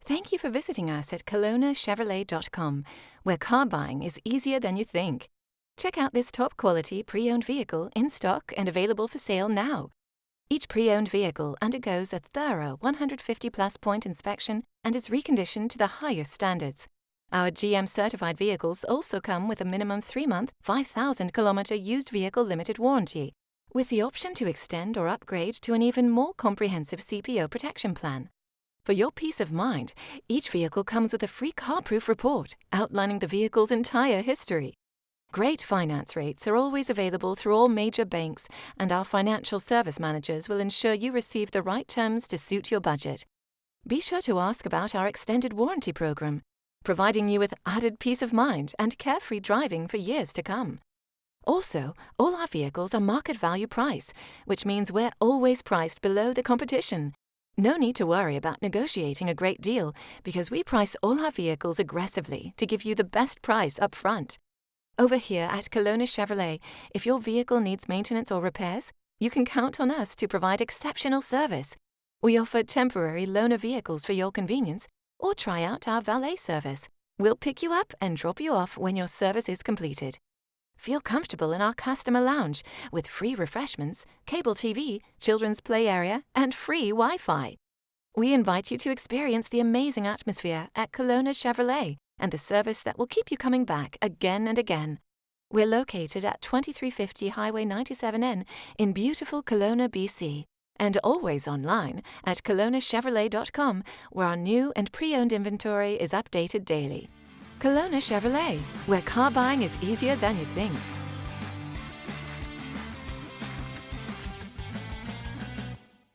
Thank you for visiting us at KelownaChevrolet.com, where car buying is easier than you think. Check out this top-quality pre-owned vehicle in stock and available for sale now. Each pre-owned vehicle undergoes a thorough 150-plus point inspection and is reconditioned to the highest standards. Our GM-certified vehicles also come with a minimum 3-month, 5,000-kilometer used vehicle limited warranty, with the option to extend or upgrade to an even more comprehensive CPO protection plan. For your peace of mind, each vehicle comes with a free car-proof report outlining the vehicle's entire history. Great finance rates are always available through all major banks, and our financial service managers will ensure you receive the right terms to suit your budget. Be sure to ask about our extended warranty program, providing you with added peace of mind and carefree driving for years to come. Also, all our vehicles are market value price, which means we're always priced below the competition. No need to worry about negotiating a great deal, because we price all our vehicles aggressively to give you the best price up front. Over here at Kelowna Chevrolet, if your vehicle needs maintenance or repairs, you can count on us to provide exceptional service. We offer temporary loaner vehicles for your convenience, or try out our valet service. We'll pick you up and drop you off when your service is completed. Feel comfortable in our customer lounge with free refreshments, cable TV, children's play area, and free Wi-Fi. We invite you to experience the amazing atmosphere at Kelowna Chevrolet and the service that will keep you coming back again and again. We're located at 2350 Highway 97N in beautiful Kelowna, BC, and always online at KelownaChevrolet.com, where our new and pre-owned inventory is updated daily. Kelowna Chevrolet, where car buying is easier than you think.